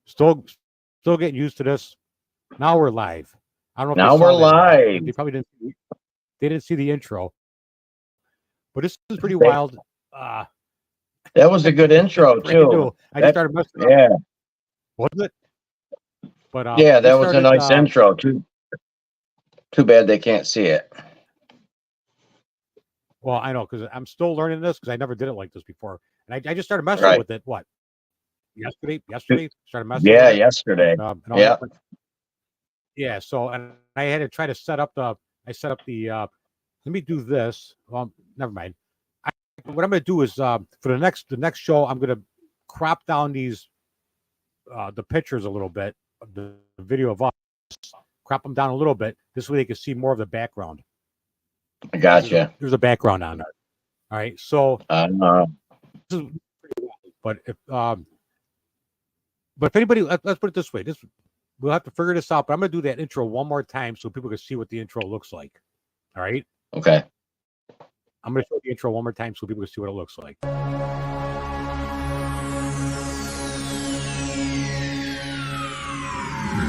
Still, still getting used to this. Now we're live. I don't know if Now they we're saw that. live. They probably didn't. They didn't see the intro, but this is pretty They- wild. That was a good intro Brand new. too. I just started messing up, Yeah, wasn't it? But yeah, that just was a started. nice intro. Too bad they can't see it. Well, I know because I'm still learning this because I never did it like this before, and I just started messing Right. with it. What? Yesterday started messing Yeah, with it. yesterday. And all Yeah. that. Yeah. So, and I had to try to set up the. I set up the. Let me do this. Well, never mind. What I'm going to do is for the next show, I'm going to crop down these the pictures a little bit, the video of us, crop them down a little bit. This way they can see more of the background. I gotcha. There's a background on there. All right. So, but if anybody, let's put it this way, we'll have to figure this out. But I'm going to do that intro one more time so people can see what the intro looks like. All right. Okay. I'm going to show the intro one more time so people can see what it looks like.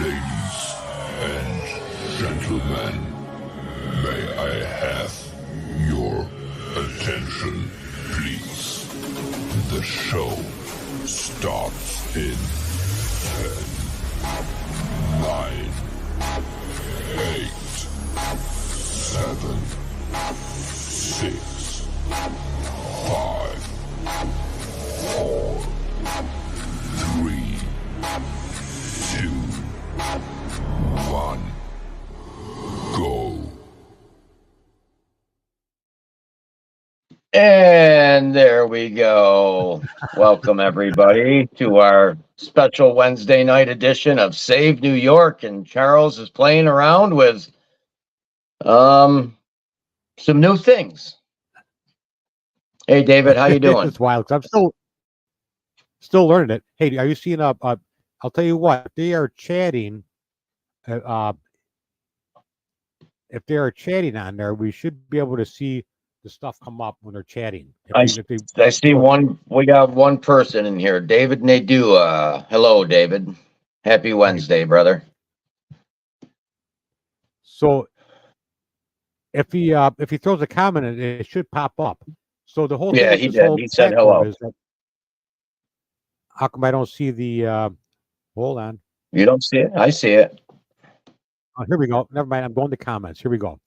Ladies and gentlemen, may I have your attention, please? The show starts in 10, 9, 8, 7, 6, 5, 4, 3, 2, 1, go. And there we go. Welcome everybody to our special Wednesday night edition of Save New York. And Charles is playing around with some new things. Hey David, how you doing? It's wild. I'm still learning it. Hey, are you seeing I'll tell you what, they are chatting. If they are chatting on there, we should be able to see the stuff come up when they're chatting. I see one. We got one person in here, David Nadua. Hello, David. Happy Wednesday, brother. So if he throws a comment, it should pop up. So the whole Yeah, thing he with this did. whole He said platform hello. is that, how come I don't see the? Hold on. You don't see it? I see it. Oh, here we go. Never mind. I'm going to comments. Here we go.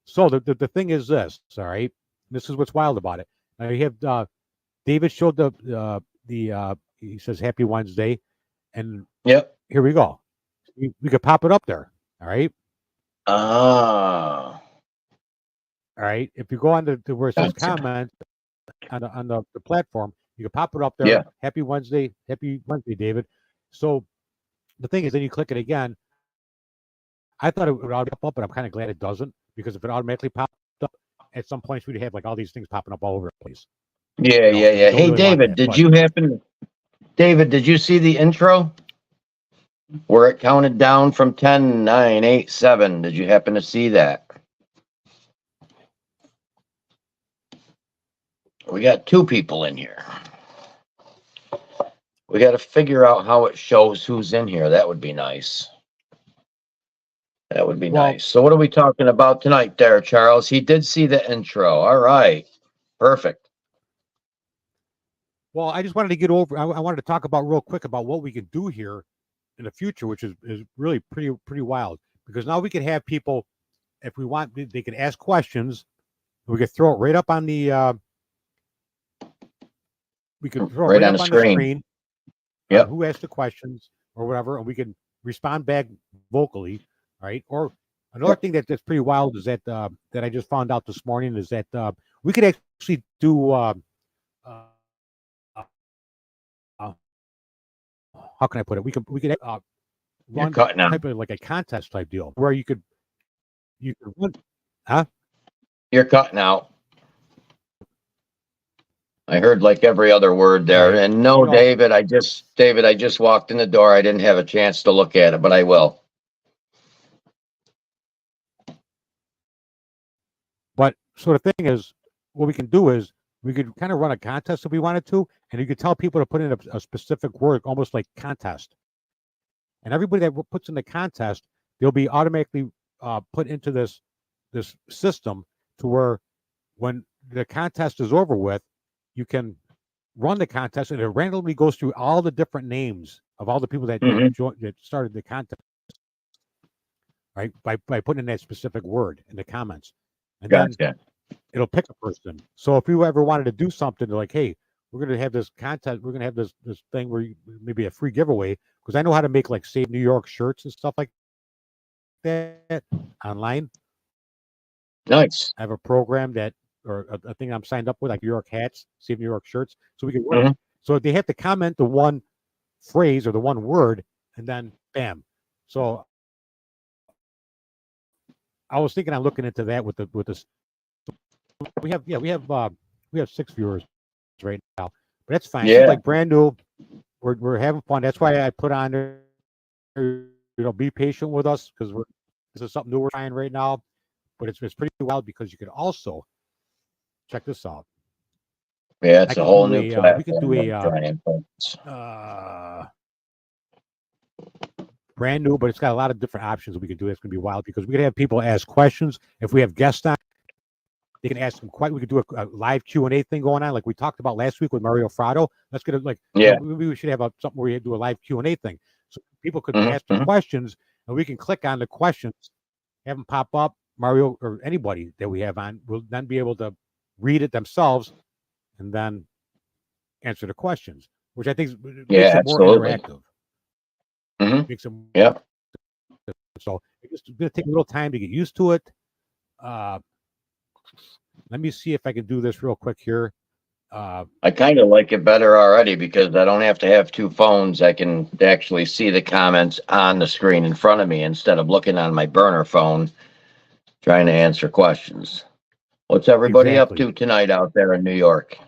So the thing is this. All right. This is what's wild about it. Now you have David showed the he says Happy Wednesday, and Yep. here we go. We could pop it up there. All right. Ah. All right. If you go on to where it says Gotcha. comment on the platform, you can pop it up there. Yeah. Happy Wednesday, David. So the thing is, then you click it again. I thought it would already pop up, but I'm kind of glad it doesn't, because if it automatically popped up, at some points we'd have like all these things popping up all over the place. Yeah, No, yeah, yeah. don't Hey, really want David, that, did but- you happen? David, did you see the intro where it counted down from 10, 9, 8, 7? Did you happen to see that? We got two people in here. We got to figure out how it shows who's in here. That would be nice. That would be nice. So what are we talking about tonight there, Charles? He did see the intro. All right. Perfect. Well, I just wanted to get over. I wanted to talk about real quick about what we can do here in the future, which is really pretty wild. Because now we can have people, if we want, they can ask questions. We could throw it right up on the. We could throw it right up on the screen. Yep. Who asked the questions or whatever, and we can respond back vocally, right? Or another thing that's pretty wild is that that I just found out this morning is that we could actually do. How can I put it? We could run type of like a contest type deal where you could run. Huh? You're cutting out. I heard like every other word there. Right. And no, David, I just walked in the door. I didn't have a chance to look at it, but I will. But so the thing is, what we can do is we could kind of run a contest if we wanted to, and you could tell people to put in a specific word, almost like contest. and everybody that puts in the contest, they'll be automatically put into this system to where when the contest is over with, you can run the contest, and it randomly goes through all the different names of all the people that that started the contest, right? By putting in that specific word in the comments, and then it'll pick a person. So if you ever wanted to do something like, hey, we're going to have this contest, we're going to have this thing where maybe a free giveaway, because I know how to make like Save New York shirts and stuff like that online. Nice. I have a program that, or a thing I'm signed up with, like New York hats, Save New York shirts, so we can work. So they have to comment the one phrase or the one word, and then bam. So I was thinking I'm looking into that with this. We have 6 viewers right now, but that's fine. Yeah. It's like brand new. We're having fun. That's why I put on there, be patient with us, because this is something new we're trying right now. But it's pretty wild, because you could also check this out. Yeah, it's a whole new platform. We can do brand new, but it's got a lot of different options we can do. It's going to be wild, because we can have people ask questions. If we have guests on, they can ask them we could do a live Q&A thing going on, like we talked about last week with Mario Frado. Let's get it, maybe we should have something where we do a live Q&A thing, so people could ask the questions, and we can click on the questions, have them pop up. Mario or anybody that we have on will then be able to read it themselves and then answer the questions, which I think makes it more interactive. Makes it, so it's going to take a little time to get used to it. Let me see if I can do this real quick here. I kind of like it better already, because I don't have to have two phones. I can actually see the comments on the screen in front of me instead of looking on my burner phone trying to answer questions. What's everybody up to tonight out there in New York?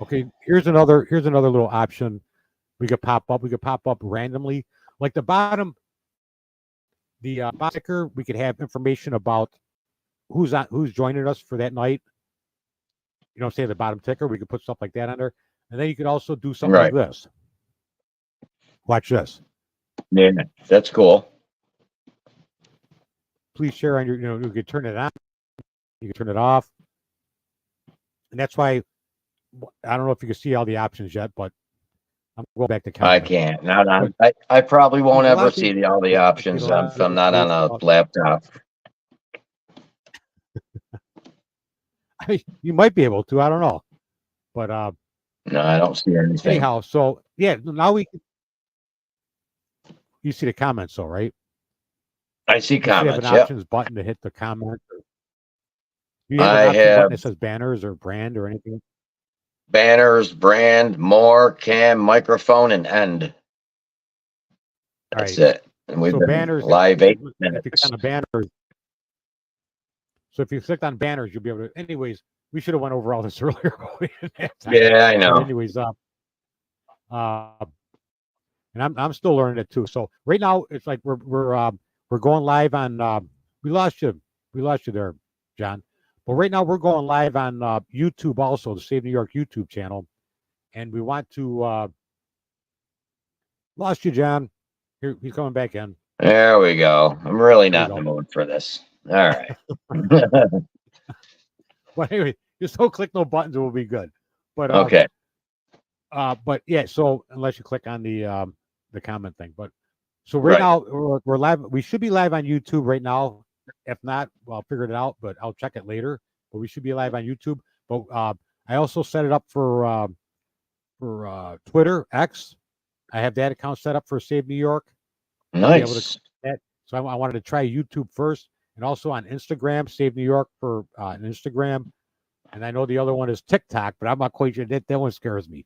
Okay, here's another little option. We could pop up randomly, like the bottom, the ticker. We could have information about who's joining us for that night. Say the bottom ticker. We could put stuff like that on there, and then you could also do something like this. Watch this. Yeah, that's cool. Please share on your, you can turn it on, you can turn it off. And that's why, I don't know if you can see all the options yet, but I'm going back to comment. I can't. I probably won't ever see all the options if I'm not on a laptop. You might be able to, I don't know. But no, I don't see anything. Anyhow, so yeah, now you see the comments though, right? I see comments. You have an options button to hit the comment. You have an option button that says banners or brand or anything. Banners, brand, more, cam, microphone, and end. That's it. And we've been banners, live 8 minutes. On the banners. So if you clicked on banners, you'll be able to. Anyways, we should have went over all this earlier. Yeah, I know. But anyways, and I'm still learning it too. So right now it's like we're going live on. We lost you there, John. But right now we're going live on YouTube also, the Save New York YouTube channel, and we want to. Lost you, John. Here he's coming back in. There we go. I'm really not in the mood for this. All right. But anyway, just don't click no buttons, it will be good. But okay. But yeah, so unless you click on the comment thing, but so right now we're live. We should be live on YouTube right now. If not, well, I'll figure it out, but I'll check it later. But we should be live on YouTube. But I also set it up for Twitter, X. I have that account set up for Save New York. Nice. So I wanted to try YouTube first, and also on Instagram, Save New York for an Instagram. And I know the other one is TikTok, but I'm not quite sure. That one scares me.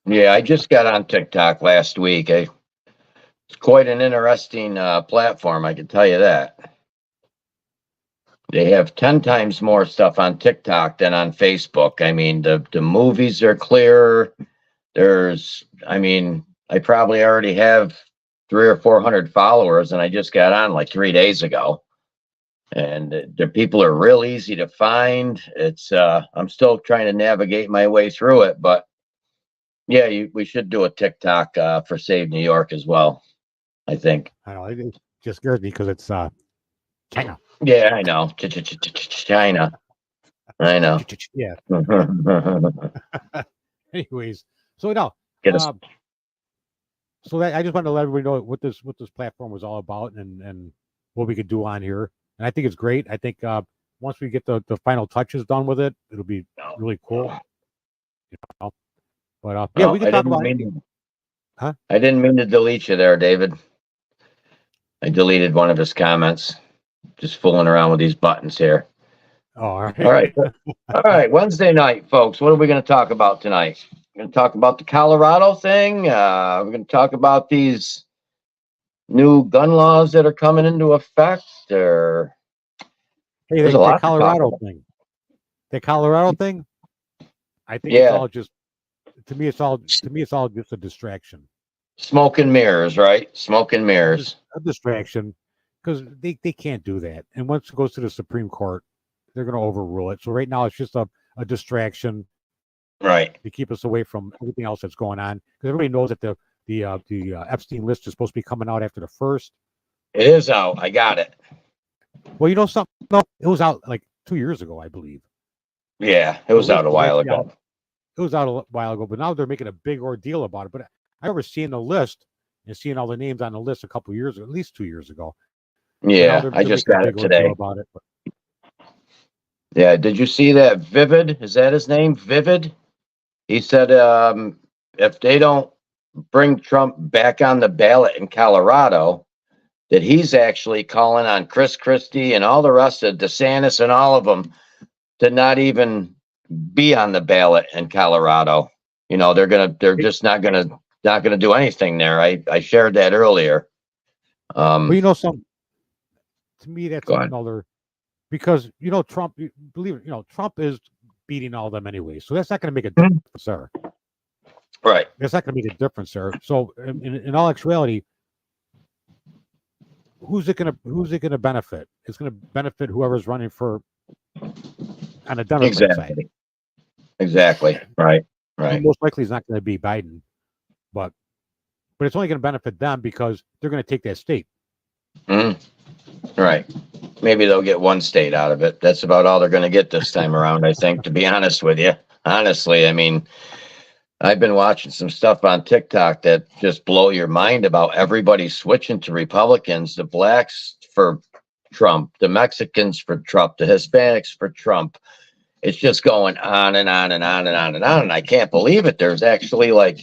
Yeah, I just got on TikTok last week. It's quite an interesting platform, I can tell you that. They have 10 times more stuff on TikTok than on Facebook. I mean, the movies are clear. I probably already have 300 or 400 followers, and I just got on like 3 days ago. And the people are real easy to find. It's I'm still trying to navigate my way through it, but Yeah, we should do a TikTok for Save New York as well, I think. I know it just scares me because it's China. Yeah, I know. China. I know. Yeah. Get Anyways, so no. us. So that I just wanted to let everybody know what this platform was all about and what we could do on here. And I think it's great. I think once we get the final touches done with it, it'll be really cool. You know? But yeah, Oh, we can talk about it. Huh? I didn't mean to delete you there, David. I deleted one of his comments. Just fooling around with these buttons here. Oh, all right. All right. All right. Wednesday night, folks. What are we going to talk about tonight? We're going to talk about the Colorado thing. We're going to talk about these new gun laws that are coming into effect. Or Hey, there's a lot the to talk Colorado about. thing. The Colorado thing. I think Yeah. it's all just to me. It's all just a distraction. Smoke and mirrors, right? Smoke and mirrors. A distraction because they can't do that. And once it goes to the Supreme Court, they're going to overrule it. So right now it's just a distraction Right. to keep us away from everything else that's going on. Because everybody knows that the Epstein list is supposed to be coming out after the 1st. It is out. I got it. Well, you know something? No, it was out like 2 years ago, I believe. Yeah, it was out a while ago. It was out a while ago, but now they're making a big ordeal about it. But I remember seeing the list and seeing all the names on the list a couple years, at least 2 years ago. Yeah, I just got it today. About it, but Yeah, did you see that? Vivid, is that his name? Vivid. He said, if they don't bring Trump back on the ballot in Colorado, that he's actually calling on Chris Christie and all the rest of DeSantis and all of them to not even be on the ballot in Colorado. You know, they're just not gonna do anything there. I shared that earlier. Well, you know, to me that's Go ahead. another because you know Trump. Believe it, you know Trump is beating all of them anyway, so that's not going to make a difference, sir. Right. That's not going to make a difference, sir. So in all actuality, who's it going to benefit? It's going to benefit whoever's running for on the Democrat side. Exactly. Right. And most likely, it's not going to be Biden, but it's only going to benefit them because they're going to take that state. Right. Maybe they'll get one state out of it. That's about all they're going to get this time around, I think, to be honest with you. Honestly, I mean, I've been watching some stuff on TikTok that just blow your mind about everybody switching to Republicans, the blacks for Trump, the Mexicans for Trump, the Hispanics for Trump. It's just going on and on and on and on and on. And I can't believe it. There's actually like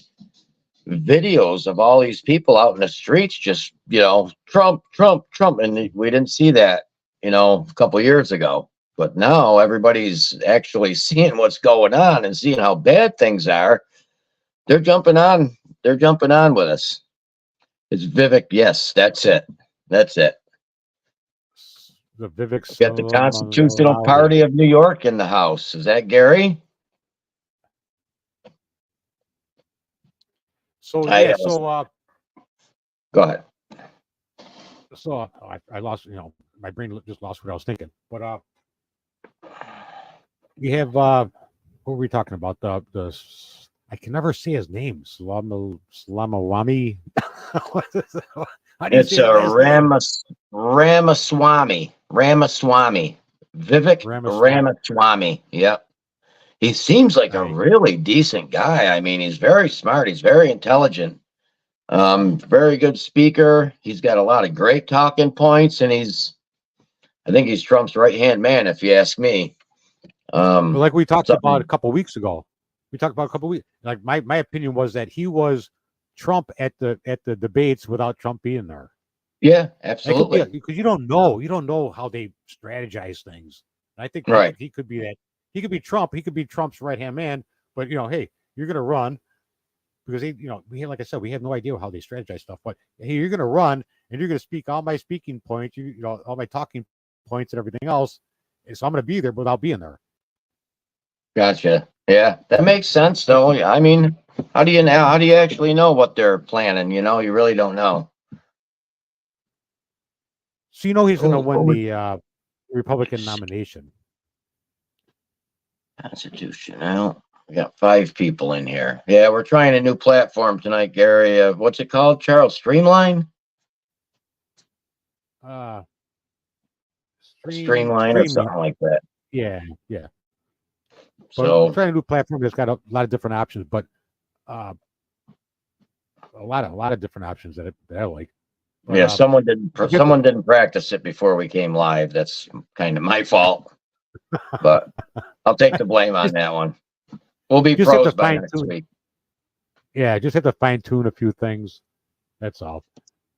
videos of all these people out in the streets just, you know, Trump, Trump, Trump. And we didn't see that, you know, a couple of years ago. But now everybody's actually seeing what's going on and seeing how bad things are. They're jumping on. They're jumping on with us. It's Vivek. Yes, that's it. That's it. The Vivek. Got the Constitutional Party of New York in the house. Is that Gary? So go ahead. So I lost, you know, my brain just lost what I was thinking. But we have what were we talking about? The I can never say his name. Slamawami. It's Ramaswamy. Vivek Ramaswamy. Yep. He seems like a really decent guy. I mean, he's very smart. He's very intelligent. Very good speaker. He's got a lot of great talking points, and I think he's Trump's right-hand man, if you ask me. Like we talked about a couple weeks ago. Like my opinion was that he was Trump at the debates without Trump being there. Yeah, absolutely. Because you don't know how they strategize things. I think he could be that. He could be Trump. He could be Trump's right-hand man. But hey, you're going to run because like I said, we have no idea how they strategize stuff. But hey, you're going to run and you're going to speak all my speaking points, all my talking points and everything else. And so I'm going to be there without being there. Gotcha. Yeah, that makes sense, though. I mean, how do you actually know what they're planning? You really don't know. So he's going to win the Republican nomination. Constitutional We got 5 people in here. Yeah, we're trying a new platform tonight, Gary. What's it called, Charles? Streamline? Streamline or something like that. Yeah. But So we're trying a new platform that's got a lot of different options, but a lot of different options that I like. But, yeah, someone didn't practice it before we came live. That's kind of my fault, but I'll take the blame on that one. We'll be Just have pros to by fine next tune. week. Yeah, just have to fine tune a few things. That's all.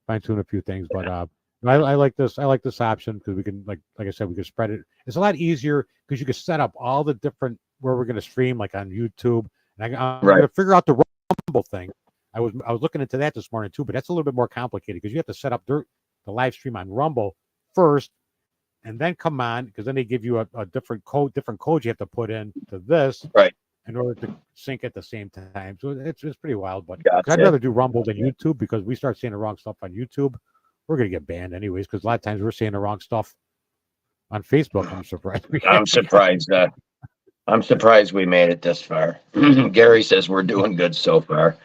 Fine tune a few things, but I like this. I like this option because we can, like I said, we can spread it. It's a lot easier because you can set up all the different where we're going to stream, like on YouTube. And I'm Right. going to figure out the Rumble thing. I was looking into that this morning too, but that's a little bit more complicated because you have to set up the live stream on Rumble first, and then come on, because then they give you a different code you have to put in to this, Right. in order to sync at the same time. So it's pretty wild. But Gotcha. I'd rather do Rumble than YouTube because we start saying the wrong stuff on YouTube, we're gonna get banned anyways. Because a lot of times we're saying the wrong stuff on Facebook. I'm surprised. I'm surprised. I'm surprised we made it this far. Gary says we're doing good so far.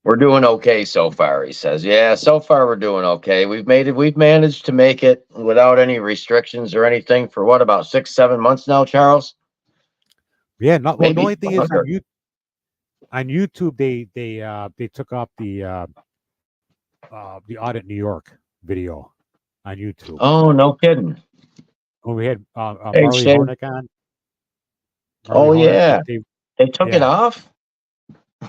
We're doing okay so far, he says. Yeah, so far we're doing okay. We've managed to make it without any restrictions or anything for what, about 6-7 months now, Charles? Yeah, not well. The Maybe only thing is longer. on YouTube they took off the Audit New York video on YouTube. Oh, no kidding. When we had Hey, Marley Shane. Hornick on. Oh, Marley Hornick, yeah. They took it Yeah. off?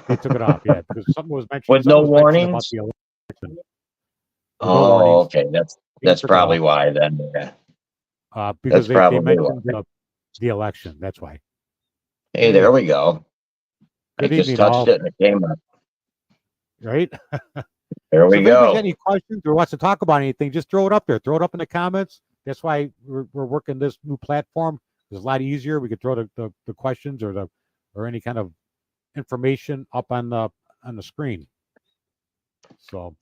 They took it off, yeah, because something was mentioned. With no something was mentioned about warnings? the election. With no Oh, warnings. okay. They That's took it probably off, why then. Yeah. because they probably mentioned the election. That's why. Hey, there we go. I Good just evening, touched all. it and it came up. Right? There So we if anybody's got go. any questions or wants to talk about anything, just throw it up there. Throw it up in the comments. That's why we're working this new platform. It's a lot easier. We could throw the questions or any kind of information up on the screen. So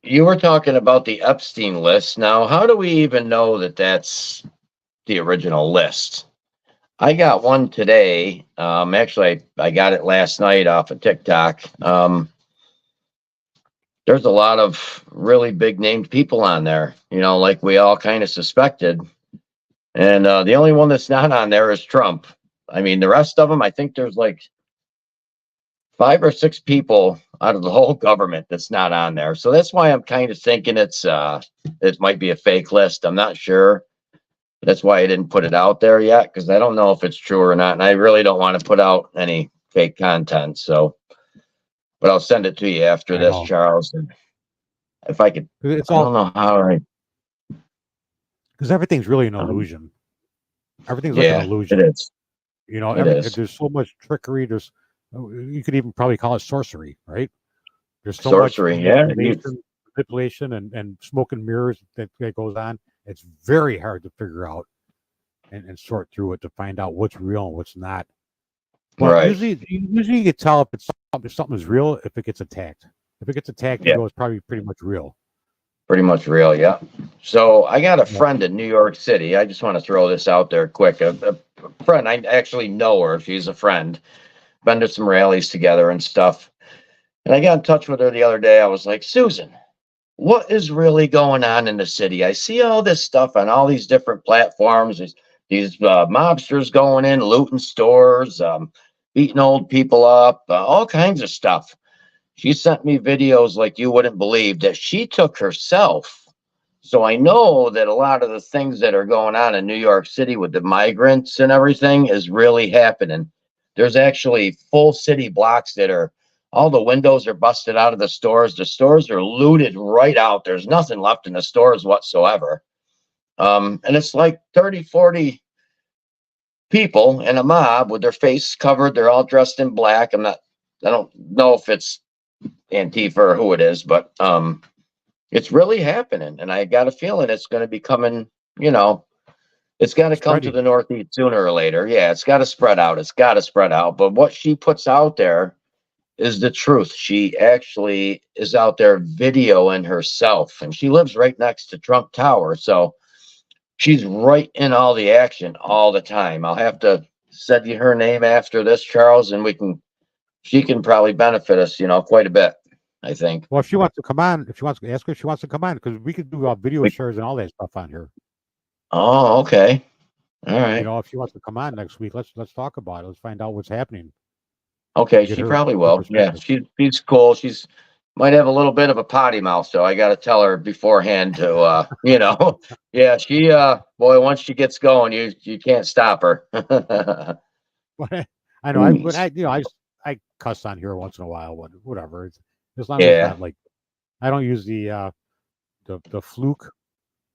you were talking about the Epstein list. Now, how do we even know that that's the original list? I got one today. Actually, I got it last night off of TikTok. There's a lot of really big named people on there, like we all kind of suspected. And the only one that's not on there is Trump. I mean, the rest of them, I think there's like 5 or 6 people out of the whole government that's not on there. So that's why I'm kind of thinking it might be a fake list. I'm not sure. That's why I didn't put it out there yet, because I don't know if it's true or not. And I really don't want to put out any fake content. So, but I'll send it to you after I this, know. Charles. And if I could, It's I all don't know how because everything's really an illusion. Everything's like yeah, an illusion. it is. It is. There's so much trickery. You could even probably call it sorcery, right? There's so Sorcery, much yeah. manipulation and smoke and mirrors that goes on. It's very hard to figure out and sort through it to find out what's real and what's not. But Right. usually you can tell if something is real if it gets attacked. If it gets attacked, Yeah. it's probably pretty much real. Pretty much real, yeah. So I got a Yeah. friend in New York City. I just want to throw this out there quick. A friend, I actually know her. She's a friend. Been to some rallies together and stuff. And I got in touch with her the other day. I was like, Susan, what is really going on in the city? I see all this stuff on all these different platforms. These mobsters going in, looting stores, beating old people up, all kinds of stuff. She sent me videos like you wouldn't believe that she took herself. So I know that a lot of the things that are going on in New York City with the migrants and everything is really happening. There's actually full city blocks that are, all the windows are busted out of the stores. The stores are looted right out. There's nothing left in the stores whatsoever. And it's like 30, 40 people in a mob with their face covered. They're all dressed in black. I don't know if it's Antifa or who it is, but it's really happening. And I got a feeling it's going to be coming, it's got to come to the Northeast sooner or later. Yeah, it's got to spread out. It's got to spread out. But what she puts out there is the truth. She actually is out there videoing herself, and she lives right next to Trump Tower. So She's right in all the action all the time. I'll have to send you her name after this, Charles, and she can probably benefit us, quite a bit, I think. Well, if she wants to come on, if she wants to ask her if she wants to come on, because we could do video We- shares and all that stuff on here. Oh, okay. All right. If she wants to come on next week, let's talk about it. Let's find out what's happening. Okay, Get she her probably will. Yeah, perspective. she's cool. She's might have a little bit of a potty mouth, so I got to tell her beforehand to, yeah, she, boy, once she gets going, you can't stop her. But I know, I cuss on here once in a while, whatever. As long as it's Yeah. not like I don't use the fluke,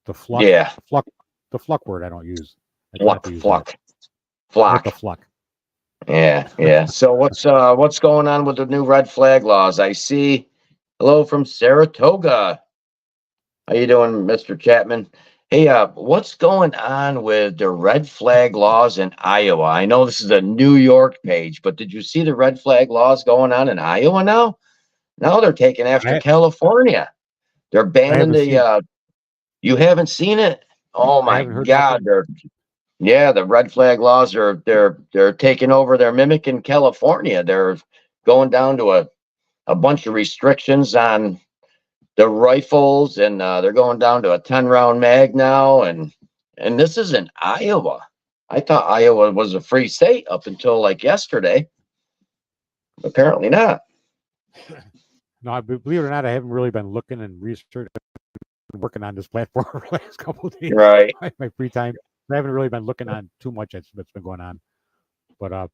the fluck, Yeah, the fluck word. I don't use. I try not to use that. flock, Not flock. the fluck. Yeah. So what's going on with the new red flag laws? I see. Hello from Saratoga. How you doing, Mr. Chapman? Hey, what's going on with the red flag laws in Iowa? I know this is a New York page, but did you see the red flag laws going on in Iowa now? Now they're taking after I- California. They're banning haven't seen the. You haven't seen it? Oh I my haven't heard God! The red flag laws they're taking over. They're mimicking California. They're going down to a bunch of restrictions on the rifles, and they're going down to a 10-round mag now, and this is in Iowa. I thought Iowa was a free state up until like yesterday. Apparently not. No, believe it or not, I haven't really been looking and researching, working on this platform for the last couple of days. Right. My free time. I haven't really been looking on too much that's been going on. But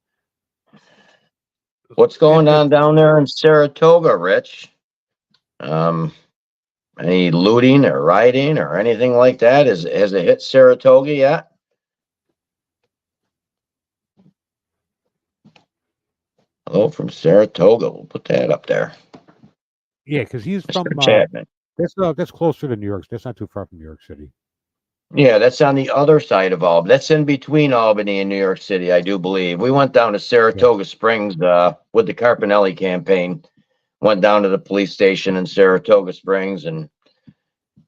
What's going on down there in Saratoga, Rich? Any looting or rioting or anything like that? Has it hit Saratoga yet? Hello from Saratoga. We'll put that up there. Yeah, because he's from Mr. Chapman. that's closer to New York. That's not too far from New York City. Yeah, that's on the other side of Albany. That's in between Albany and New York City, I do believe. We went down to Saratoga Springs with the Carpinelli campaign. Went down to the police station in Saratoga Springs, and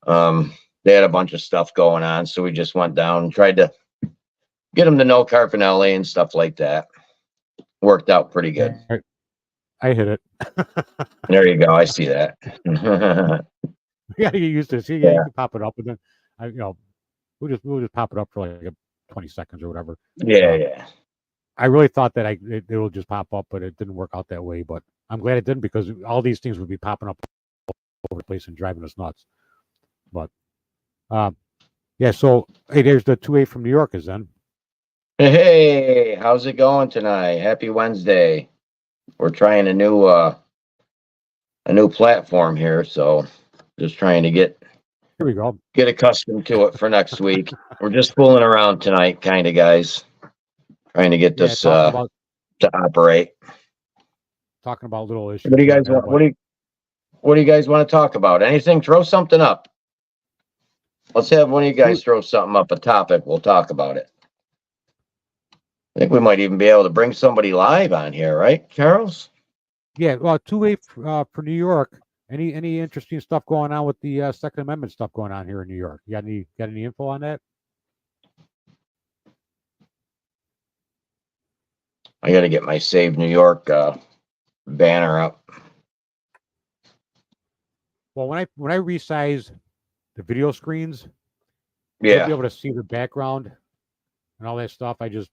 they had a bunch of stuff going on. So we just went down and tried to get them to know Carpinelli and stuff like that. Worked out pretty good. I hit it. There you go. I see that. We got to get used to it. See, yeah, you can pop it up, and then we'll just pop it up for like 20 seconds or whatever. Yeah. I really thought that it will just pop up, but it didn't work out that way. But I'm glad it didn't, because all these things would be popping up all over the place and driving us nuts. But yeah. So hey, there's the 2A from New York is then. Hey, how's it going tonight? Happy Wednesday. We're trying a new platform here, so just trying to get Here we go. accustomed to it for next week. We're just fooling around tonight, kind of, guys. Trying to get this to operate. Talking about little issues. What do you guys want? What do you guys want to talk about? Anything? Throw something up. Let's have one of you guys throw something up, a topic. We'll talk about it. I think we might even be able to bring somebody live on here, right, Charles? Yeah, well, 2A for New York. Any interesting stuff going on with the Second Amendment stuff going on here in New York? You got any info on that? I got to get my Save New York banner up. Well, when I resize the video screens, you'll be Yeah, able to see the background and all that stuff. It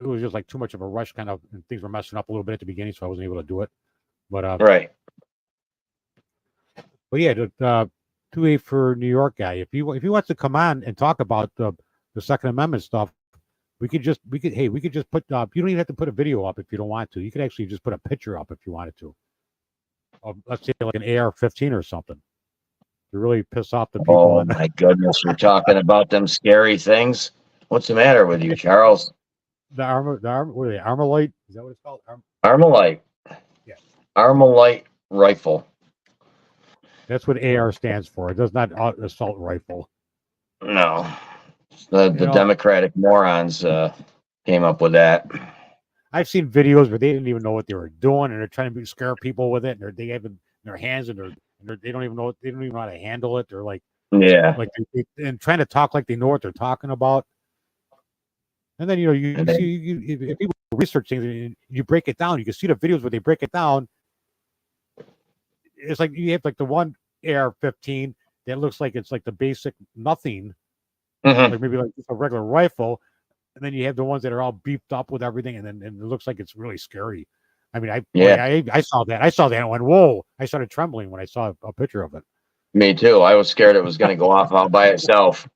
was just like too much of a rush, kind of, and things were messing up a little bit at the beginning, so I wasn't able to do it. But right. But yeah, the 2A for New York guy, if he wants to come on and talk about the Second Amendment stuff, we could just put you don't even have to put a video up if you don't want to. You could actually just put a picture up if you wanted to. Of, let's say, like an AR-15 or something to really piss off the people. Oh my goodness, we're talking about them scary things. What's the matter with you, Charles? What are they? Armalite? Is that what it's called? Armalite. Yeah. Armalite rifle. That's what AR stands for. It does not assault rifle. No, the Democratic morons came up with that. I've seen videos where they didn't even know what they were doing, and they're trying scare people with it, and they have it in their hands, and they don't even know how to handle it. They're like, Yeah. like and trying to talk like they know what they're talking about. And then you And then- see if people research things and you break it down, you can see the videos where they break it down. It's like you have like the one AR-15 that looks like it's like the basic nothing, Mhm. like maybe like just a regular rifle, and then you have the ones that are all beefed up with everything, and it looks like it's really scary. I mean, I saw that. I saw that and went, whoa! I started trembling when I saw a picture of it. Me too. I was scared it was going to go off all by itself.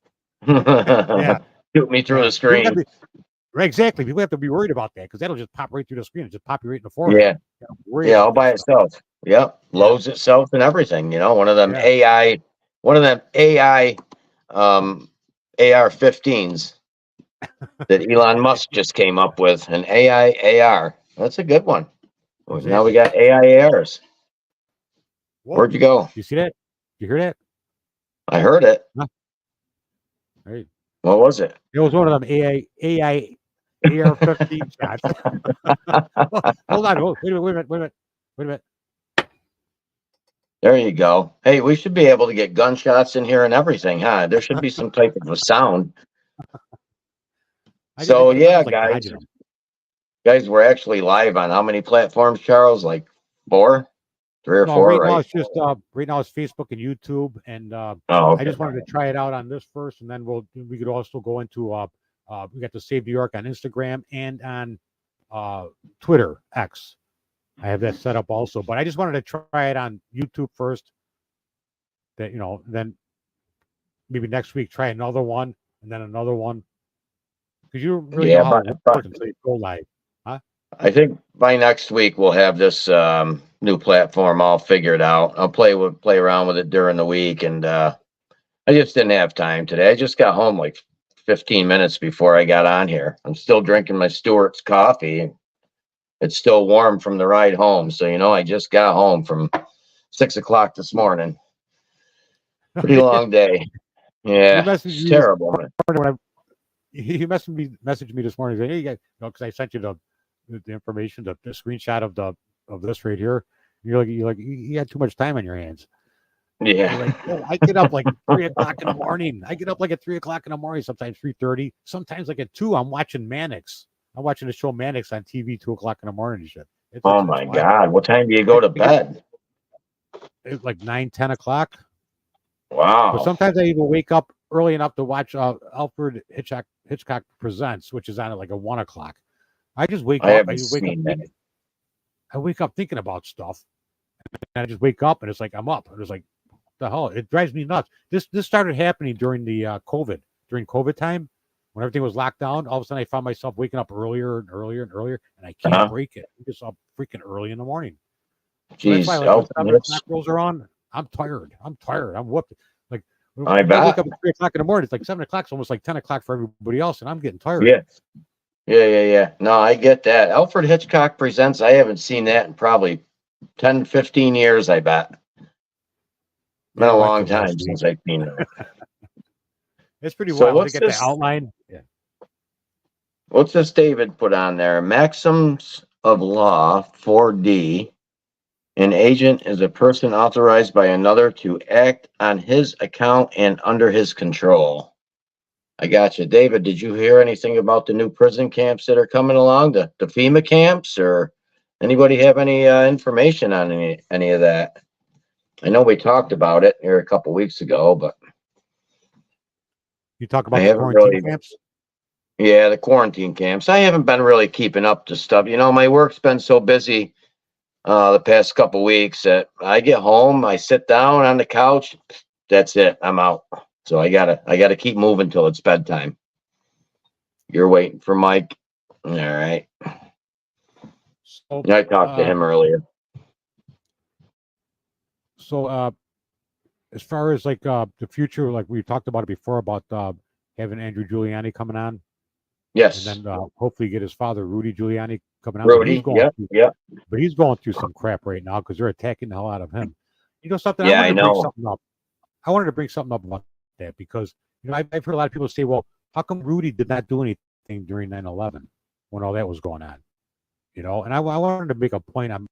Yeah, Shoot me through yeah. the screen. Right, exactly. People have to be worried about that because that'll just pop right through the screen and just pop you right in the forehead. Yeah. You know, worry Yeah, about all by that stuff. itself. Yep. Loads itself and everything. One of them Yeah. one of them AI AR-15s that Elon Musk just came up with, an AI AR. That's a good one. Now we Exactly. got AI ARs. Whoa. Where'd you go? You see that? You hear that? I heard it. Right. What was it? It was one of them AI AR-15 shots. Hold on. Oh, wait a minute. There you go. Hey, we should be able to get gunshots in here and everything, huh? There should be some type of a sound. So I'm yeah, just, like, guys, dodging 'em. we're actually live on how many platforms, Charles? Like 4, 3 or No, 4, right now right? it's just right now it's Facebook and YouTube, and Oh, I okay. just wanted to try it out on this first, and then we could also go into we got the Save New York on Instagram and on Twitter X. I have that set up also, but I just wanted to try it on YouTube first. That then maybe next week try another one and then another one because you don't really know how it works until you go live. I think by next week we'll have this new platform all figured out. I'll play around with it during the week, and I just didn't have time today. I just got home like 15 minutes before I got on here. I'm still drinking my Stewart's coffee. It's still warm from the ride home, so I just got home from 6 o'clock this morning. Pretty long day. Yeah, it's terrible. You messaged me this morning. Say, hey, you guys, because I sent you the information, the screenshot of this right here. You're like you had too much time on your hands. Yeah. You're like, oh, I get up like 3 o'clock in the morning. I get up like at 3 o'clock in the morning, sometimes 3:30, sometimes like at 2. I'm watching Mannix. I'm watching the show Mannix on TV 2 o'clock in the morning and shit. Oh my God. What time do you go to bed? It's like 9, 10 o'clock. Wow. But sometimes I even wake up early enough to watch Alfred Hitchcock Presents, which is on at like 1 o'clock. I just wake up. I wake up thinking about stuff, and I just wake up, and it's like I'm up. It's like, what the hell? It drives me nuts. This started happening during the during COVID time, when everything was locked down. All of a sudden, I found myself waking up earlier and earlier and earlier, and I can't break it. I'm just up freaking early in the morning. So that's why, like, when 7 o'clock rolls around, I'm tired. I'm whooped. Like, I bet. I wake up at 3 o'clock in the morning. It's like 7 o'clock. It's almost like 10 o'clock for everybody else, and I'm getting tired. Yeah. No, I get that. Alfred Hitchcock Presents. I haven't seen that in probably 10, 15 years, I bet. Been a long time since I've seen it. It's pretty wild. They get this the outline. Yeah. What's this David put on there? Maxims of Law 4D. An agent is a person authorized by another to act on his account and under his control. I got you. David, did you hear anything about the new prison camps that are coming along, the FEMA camps, or anybody have any information on any of that? I know we talked about it here a couple weeks ago, but you talk about the quarantine camps? Yeah, the quarantine camps. I haven't been really keeping up to stuff. My work's been so busy the past couple weeks that I get home, I sit down on the couch, that's it, I'm out. So I gotta keep moving till it's bedtime. You're waiting for Mike. All right. So, I talked to him earlier. So as far as like the future, like we talked about it before about having Andrew Giuliani coming on. Yes. And then hopefully get his father, Rudy Giuliani, coming on. Rudy, yeah. But he's going through some crap right now because they're attacking the hell out of him. You know something? Yeah, I wanted to bring something up about that because, I've heard a lot of people say, well, how come Rudy did not do anything during 9/11 when all that was going on? And I wanted to make a point on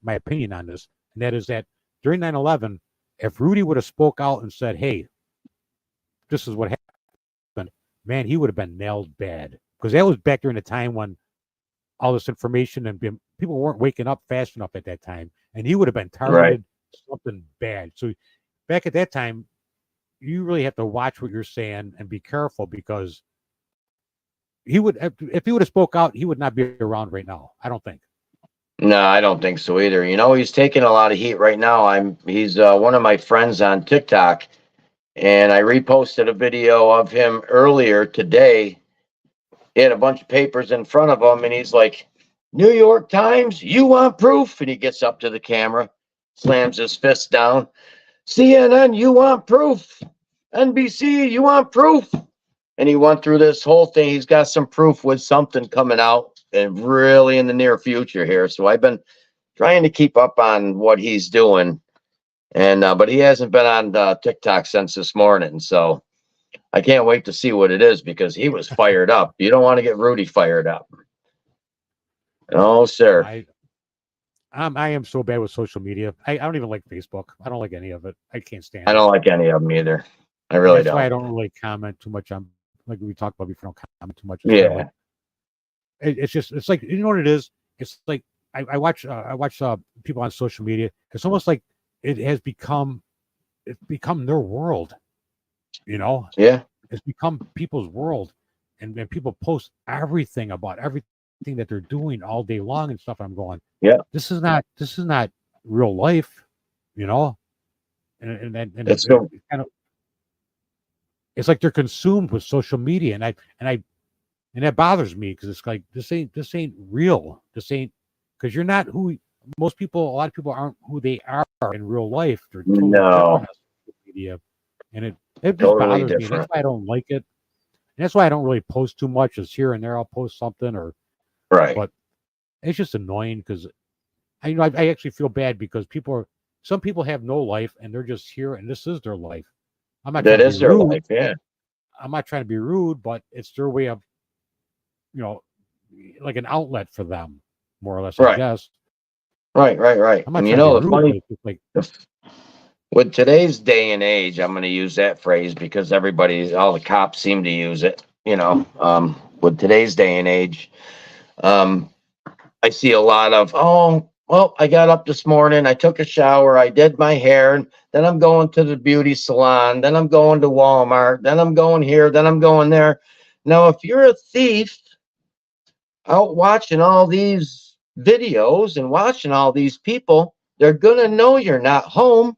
my opinion on this, and that is that during 9/11, if Rudy would have spoke out and said, hey, this is what happened, man, he would have been nailed bad, because that was back during the time when all this information and people weren't waking up fast enough at that time, and he would have been targeted something bad. So back at that time, you really have to watch what you're saying and be careful, because he would, if he would have spoke out, he would not be around right now. I don't think. No, I don't think so either. You know, he's taking a lot of heat right now. He's one of my friends on TikTok, and I reposted a video of him earlier today. He had a bunch of papers in front of him, and he's like, "New York Times, you want proof?" And he gets up to the camera, slams his fist down. "CNN, you want proof? NBC, you want proof?" And he went through this whole thing. He's got some proof with something coming out, and really in the near future here. So I've been trying to keep up on what he's doing, and but he hasn't been on TikTok since this morning. So I can't wait to see what it is, because he was fired up. You don't want to get Rudy fired up. No, sir. I am so bad with social media. I don't even like Facebook. I don't like any of it. I can't stand I it. don't like any of them either. I really That's why I don't. don't really comment too much on, like we talked about before. I don't comment too much. Yeah. It's just, it's like, you know what it is? It's like I watch people on social media. It's almost like it's become their world. You know? Yeah. It's become people's world, and people post everything about everything that they're doing all day long and stuff. I'm going, yeah, this is not real life, you know? And it's so kind of, it's like they're consumed with social media, and that bothers me, because it's like, this ain't real. This ain't, because you're not who a lot of people aren't who they are in real life. They're totally different on social media, and it just totally bothers me. different. That's why I don't like it. And that's why I don't really post too much. Is here and there I'll post something, or Right. But it's just annoying, because I actually feel bad, because some people have no life, and they're just here, and this is their life. I'm not That trying to is be their rude. life. Yeah. I'm not trying to be rude, but it's their way of, like an outlet for them, more or less, I Right. guess. Right. I'm not And trying you to know, be the rude, but funny, it's just like, with today's day and age, I'm going to use that phrase because all the cops seem to use it. With today's day and age, I see a lot of, oh, well, I got up this morning, I took a shower, I did my hair, and then I'm going to the beauty salon, then I'm going to Walmart, then I'm going here, then I'm going there. Now, if you're a thief out watching all these videos and watching all these people, they're going to know you're not home.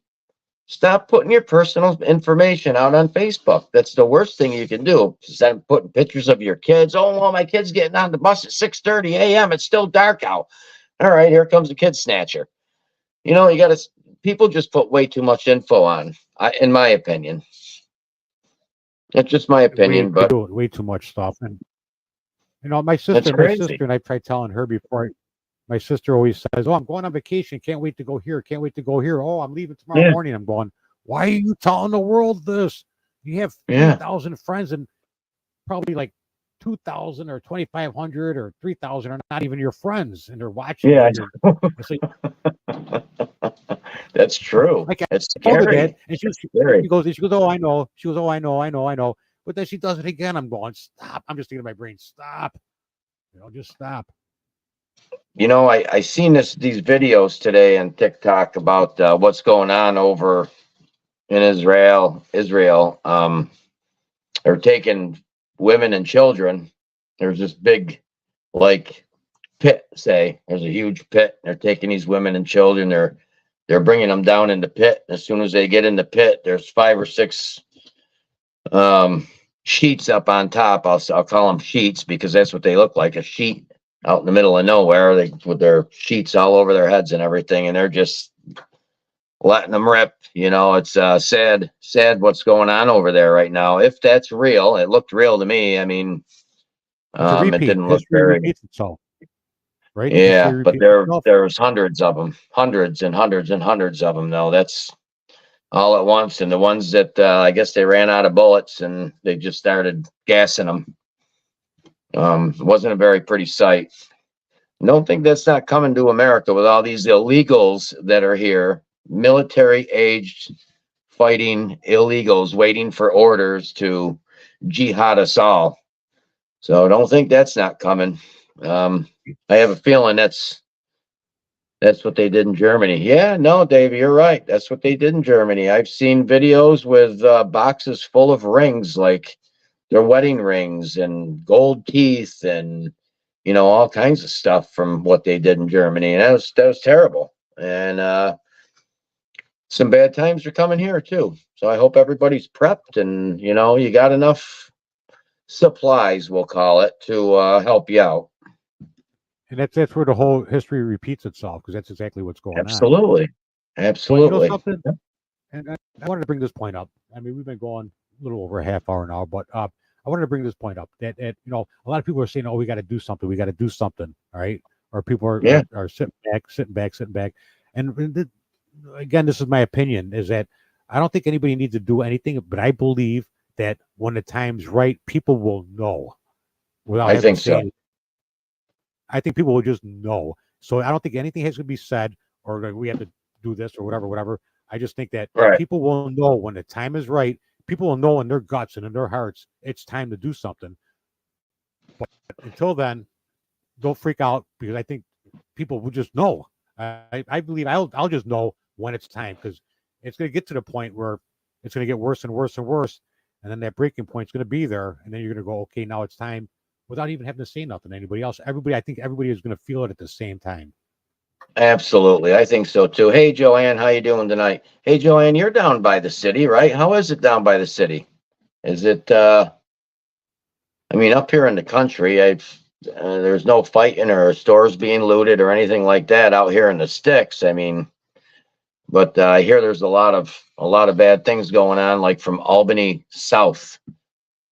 Stop putting your personal information out on Facebook. That's the worst thing you can do. Start putting pictures of your kids. Oh, well, my kid's getting on the bus at 6:30 a.m. It's still dark out. All right, here comes the kid snatcher. People just put way too much info on, in my opinion. That's just my opinion, but way too much stuff. And my that's sister, crazy. and I tried telling her before. My sister always says, "Oh, I'm going on vacation. Can't wait to go here. Can't wait to go here. Oh, I'm leaving tomorrow morning." I'm going, "Why are you telling the world this? You have 3,000 friends, and probably like 2,000 or 2,500 or 3,000 are not even your friends, and they're watching." Yeah. It's like, That's true. like, It's I told her scary. that, and Scary. she goes, "Oh, I know." She goes, "Oh, I know." But then she does it again. I'm going, "Stop!" I'm just thinking in my brain, "Stop." Just stop. I seen these videos today on TikTok about what's going on over in Israel. They're taking women and children. There's this big, like, pit. There's a huge pit. They're taking these women and children. They're bringing them down in the pit. As soon as they get in the pit, there's 5 or 6 sheets up on top. I'll call them sheets because that's what they look like, a sheet out in the middle of nowhere, with their sheets all over their heads and everything, and they're just letting them rip. It's sad what's going on over there right now. If that's real, it looked real to me. I mean, it didn't look History very. repeats itself, right? Yeah, History but repeats itself. there was hundreds of them, hundreds and hundreds and hundreds of them. Though that's all at once, and the ones that I guess they ran out of bullets and they just started gassing them. It wasn't a very pretty sight. Don't think that's not coming to America with all these illegals that are here, military aged fighting illegals waiting for orders to jihad us all. So don't think that's not coming. I have a feeling that's what they did in Germany. Yeah, no, Dave, you're right. That's what they did in Germany. I've seen videos with boxes full of rings, like their wedding rings and gold teeth and, you know, all kinds of stuff from what they did in Germany. And that was terrible. And some bad times are coming here too. So I hope everybody's prepped and, you know, you got enough supplies, we'll call it, to help you out. And that's where the whole history repeats itself, because that's exactly what's going on. Absolutely. Well, you know Absolutely. something? And I wanted to bring this point up. I mean, we've been going a little over a half hour now, but I wanted to bring this point up that you know, a lot of people are saying, "Oh, we got to do something. We got to do something." All right, or people are sitting back. And again, this is my opinion: is that I don't think anybody needs to do anything, but I believe that when the time's right, people will know. Without I having think to say so. anything. I think people will just know. So I don't think anything has to be said, or like we have to do this or whatever. I just think that Right. people will know when the time is right. People will know in their guts and in their hearts it's time to do something. But until then, don't freak out, because I think people will just know. I believe I'll just know when it's time, because it's going to get to the point where it's going to get worse and worse and worse, and then that breaking point's going to be there, and then you're going to go, okay, now it's time, without even having to say nothing to anybody else. I think everybody is going to feel it at the same time. Absolutely. I think so too. Hey, Joanne, how you doing tonight? Hey, Joanne, you're down by the city, right? How is it down by the city? Is it, I mean, up here in the country, there's no fighting or stores being looted or anything like that out here in the sticks. I mean, but I hear there's a lot of bad things going on, like from Albany south,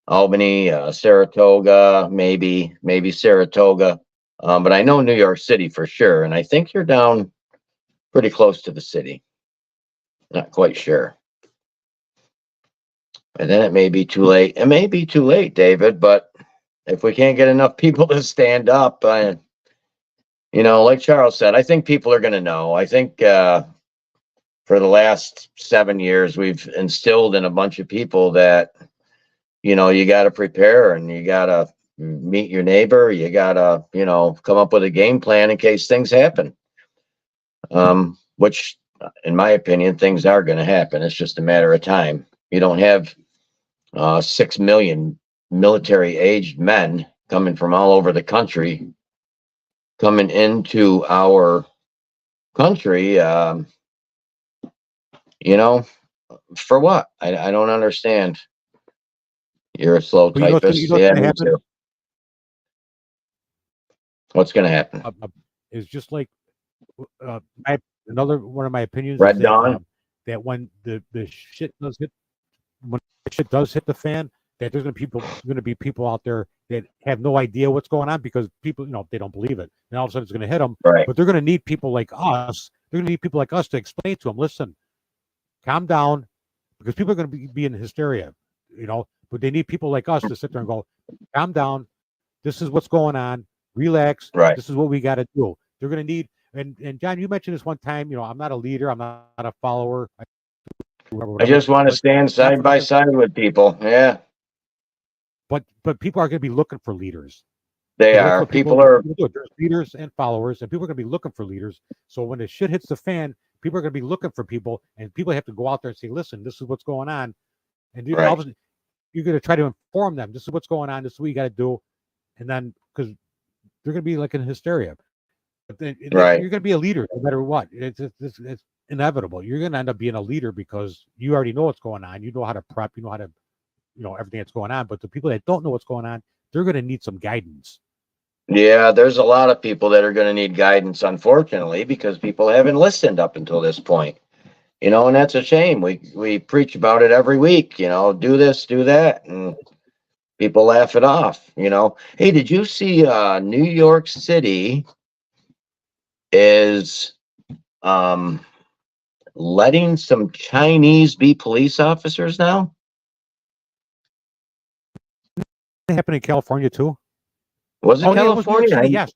Albany, Saratoga, maybe Saratoga. But I know New York City for sure, and I think you're down pretty close to the city. Not quite sure. And then it may be too late. It may be too late, David, but if we can't get enough people to stand up, you know, like Charles said, I think people are going to know. I think for the last 7 years, we've instilled in a bunch of people that, you know, you got to prepare and you got to meet your neighbor. You got to, you know, come up with a game plan in case things happen. Which, in my opinion, things are going to happen. It's just a matter of time. You don't have 6 million military-aged men coming from all over the country coming into our country. You know, for what? I don't understand. You're a slow But you know what's typist. gonna Yeah, me happen? too. What's going to happen? Is just like another one of my opinions Red is Dawn? that when the shit does hit, when the shit does hit the fan, that there's going to be people out there that have no idea what's going on, because people, you know, they don't believe it, and all of a sudden it's going to hit them. Right. But they're going to need people like us. They're going to need people like us to explain to them, listen, calm down, because people are going to be in hysteria, you know. But they need people like us to sit there and go, calm down. This is what's going on. Relax. Right. This is what we got to do. They're going to need. And John, you mentioned this one time. You know, I'm not a leader. I'm not a follower. I just want to stand side by side with people. Yeah, But people are going to be looking for leaders. they That's are. what People are. do. There's leaders and followers, and people are going to be looking for leaders. So when the shit hits the fan, people are going to be looking for people, and people have to go out there and say, "Listen, this is what's going on," and Right. all of a sudden, you're going to try to inform them. This is what's going on. This is what you got to do, and then because they're going to be like in hysteria. But then Right. you're going to be a leader no matter what. It's inevitable. You're going to end up being a leader because you already know what's going on. You know how to prep. You know how to, you know, everything that's going on. But the people that don't know what's going on, they're going to need some guidance. Yeah, there's a lot of people that are going to need guidance, unfortunately, because people haven't listened up until this point. You know, and that's a shame. We preach about it every week. You know, do this, do that, and people laugh it off. You know, hey, did you see New York City is letting some Chinese be police officers now? It happened in California too. Was it Oh, yeah, it was New York California? City, yes.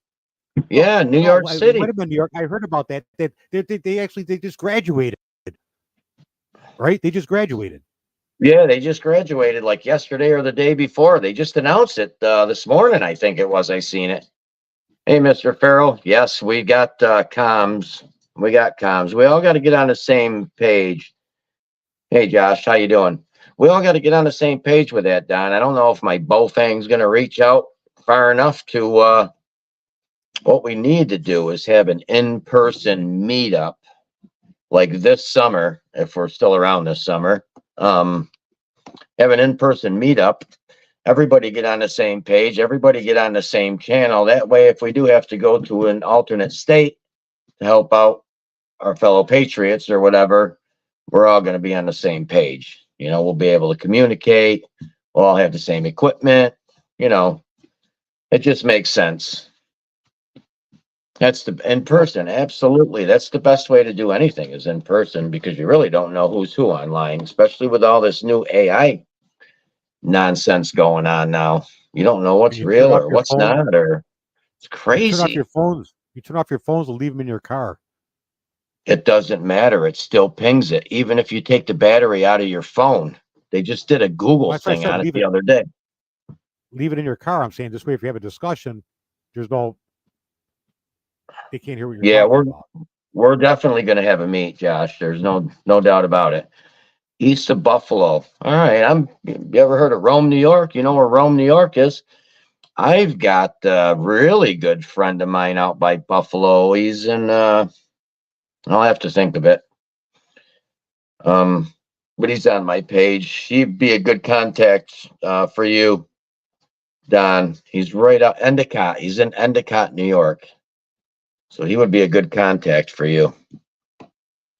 Yeah, New No, York it City. might have been New York. I heard about that. They just graduated. right? They just graduated. Yeah, they just graduated like yesterday or the day before. They just announced it this morning, I think it was. I seen it. Hey, Mr. Farrell. Yes, we got comms. We got comms. We all got to get on the same page. Hey, Josh, how you doing? We all got to get on the same page with that, Don. I don't know if my Bofang's going to reach out far enough to what we need to do is have an in-person meetup like this summer, if we're still around this summer. Have an in-person meetup. Everybody get on the same page. Everybody get on the same channel. That way, if we do have to go to an alternate state to help out our fellow patriots or whatever, we're all going to be on the same page. You know, we'll be able to communicate. We'll all have the same equipment. You know, it just makes sense. That's the in person. Absolutely. That's the best way to do anything is in person because you really don't know who's who online, especially with all this new AI nonsense going on now. You don't know what's You turn real off or your what's phone. not, or it's You turn off crazy. your phones. You turn off your phones and leave them in your car. It doesn't matter. It still pings it. Even if you take the battery out of your phone. They just did a Google Well, that's why I thing said on it leave the it. other day. Leave it in your car. I'm saying this way, if you have a discussion, there's no. They can't hear what you're Yeah, talking about. we're definitely gonna have a meet, Josh. There's no doubt about it. East of Buffalo. All right. You ever heard of Rome, New York? You know where Rome, New York is? I've got a really good friend of mine out by Buffalo. He's in I'll have to think of it. But he's on my page. He'd be a good contact for you, Don. He's right out Endicott. He's in Endicott, New York. So he would be a good contact for you.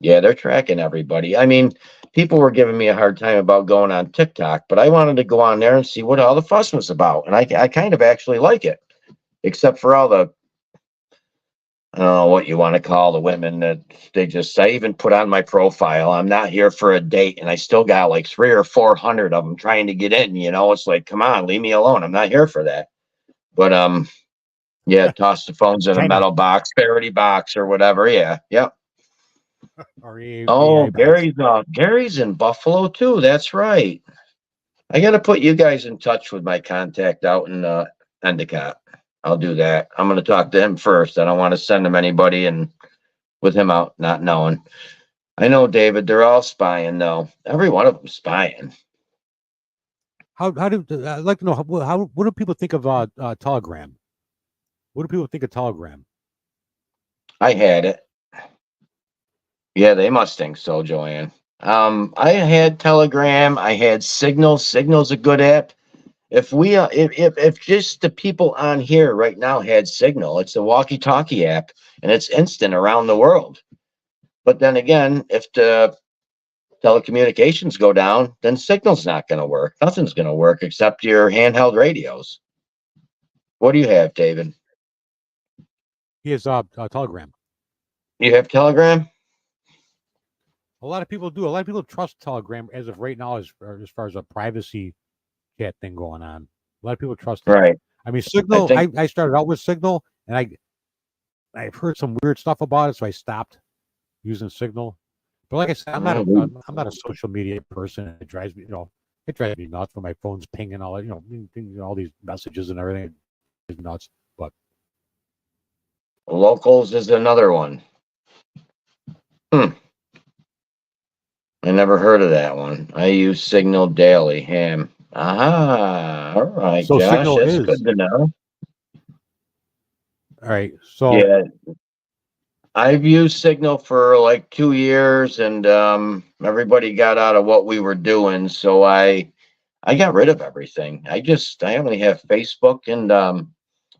Yeah, they're tracking everybody. I mean, people were giving me a hard time about going on TikTok, but I wanted to go on there and see what all the fuss was about. And I kind of actually like it, except for all the, I don't know what you want to call the women that I even put on my profile, I'm not here for a date. And I still got like 300 or 400 of them trying to get in, you know, it's like, come on, leave me alone. I'm not here for that. But, yeah, toss the phones in a China. metal box, parody box or whatever. Yeah. Yep. Or AI Oh, box. Gary's in Buffalo too. That's right. I got to put you guys in touch with my contact out in Endicott. I'll do that. I'm going to talk to him first. I don't want to send him anybody and with him out not knowing. I know, David. They're all spying though. Every one of them spying. How do I'd like to know how what do people think of Telegram? What do people think of Telegram? I had it. Yeah, they must think so, Joanne. I had Telegram. I had Signal. Signal's a good app. If just the people on here right now had Signal, it's a walkie-talkie app and it's instant around the world. But then again, if the telecommunications go down, then Signal's not going to work. Nothing's going to work except your handheld radios. What do you have, David? He has Telegram. You have Telegram? A lot of people do. A lot of people trust Telegram as of right now, as far as a privacy chat thing going on. A lot of people trust it. Right. I mean, Signal. think- I started out with Signal, and I've heard some weird stuff about it, so I stopped using Signal. But like I said, I'm not a social media person. It drives me, it drives me nuts when my phone's pinging all, all these messages and everything. It's nuts. But Locals is another one. I never heard of that one. I use Signal daily. Ham. Aha. All right, So Josh. Signal That's is- good to know. all right, so Yeah. I've used Signal for like 2 years and everybody got out of what we were doing. So I got rid of everything. I only have Facebook and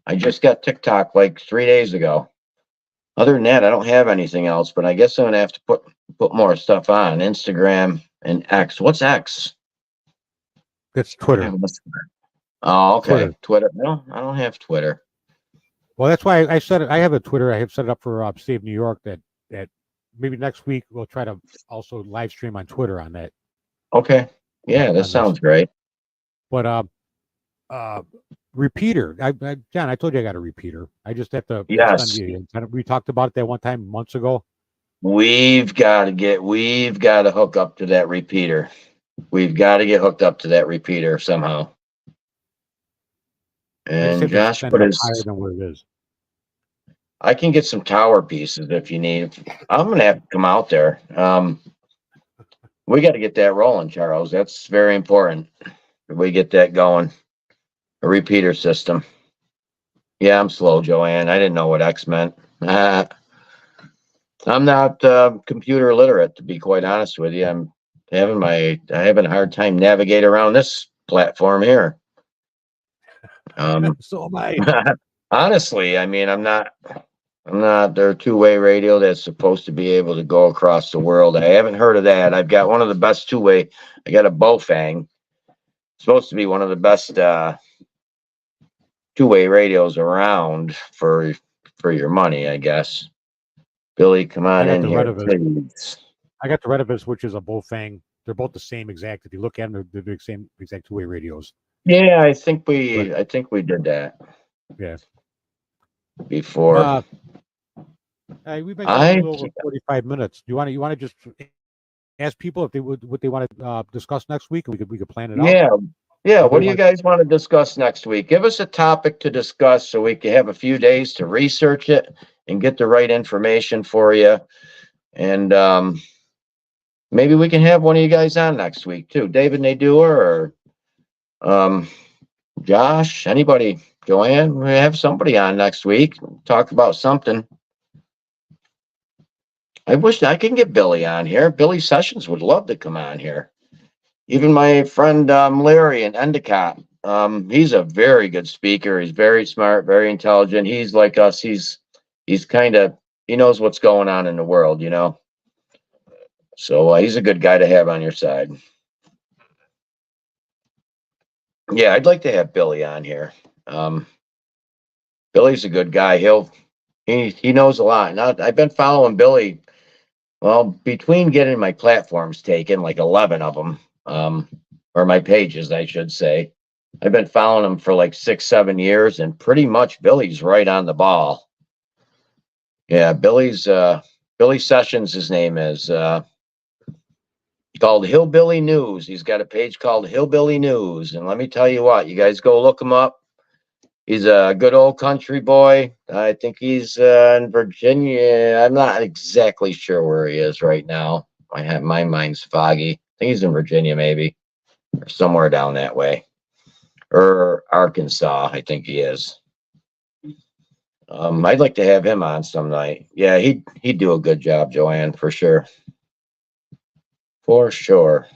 I just got TikTok like 3 days ago. Other than that, I don't have anything else, but I guess I'm gonna have to put more stuff on Instagram and X. What's X? it's Twitter. Oh, okay. Twitter. Twitter. No, I don't have Twitter. Well, that's why I said it. I have a Twitter. I have set it up for Save New York. That maybe next week we'll try to also live stream on Twitter on that. Okay. Yeah, that sounds great. But repeater. John, I told you I got a repeater. I just have to Yes. send you. We talked about it that one time months ago. we've got to hook up to that repeater. We've got to get hooked up to that repeater somehow. I just And have to Josh extend put it up his, higher than what it is. I can get some tower pieces if you need. I'm going to have to come out there. We got to get that rolling, Charles. That's very important. We get that going. A repeater system. Yeah, I'm slow, Joanne. I didn't know what X meant. I'm not computer literate, to be quite honest with you. I'm having a hard time navigate around this platform here. So am I. Honestly, I mean, I'm not. They're two-way radio that's supposed to be able to go across the world. I haven't heard of that. I've got one of the best two-way. I got a Bofang. Supposed to be one of the best two-way radios around for your money, I guess. Billy, come on in here, please. I got the Retevis, which is a Bofang. They're both the same exact. If you look at them, they're the same exact two-way radios. Yeah, I think we did that. Yeah. Before. Hey, we've been going a little over 45 minutes. You want to just ask people if they would what they want to discuss next week, and we could plan it out. Yeah. What do you guys want to discuss next week? Give us a topic to discuss so we can have a few days to research it and get the right information for you. And maybe we can have one of you guys on next week too. David Nadeau or Josh, anybody, Joanne, we have somebody on next week. Talk about something. I wish I can get Billy on here. Billy Sessions would love to come on here. Even my friend Larry in Endicott. He's a very good speaker. He's very smart, very intelligent. He's like us. He's kind of, he knows what's going on in the world, you know. So he's a good guy to have on your side. Yeah, I'd like to have Billy on here. Billy's a good guy. He knows a lot. Now, I've been following Billy. Well, between getting my platforms taken, like 11 of them, or my pages, I should say, I've been following him for like 6-7 years, and pretty much Billy's right on the ball. Yeah, Billy Sessions, his name is, called Hillbilly News. He's got a page called Hillbilly News, and let me tell you what, you guys go look him up. He's a good old country boy. I think he's in Virginia. I'm not exactly sure where he is right now. My mind's foggy. I think he's in Virginia, maybe, or somewhere down that way, or Arkansas. I think he is. I'd like to have him on some night. Yeah, he'd do a good job, Joanne, for sure. For sure.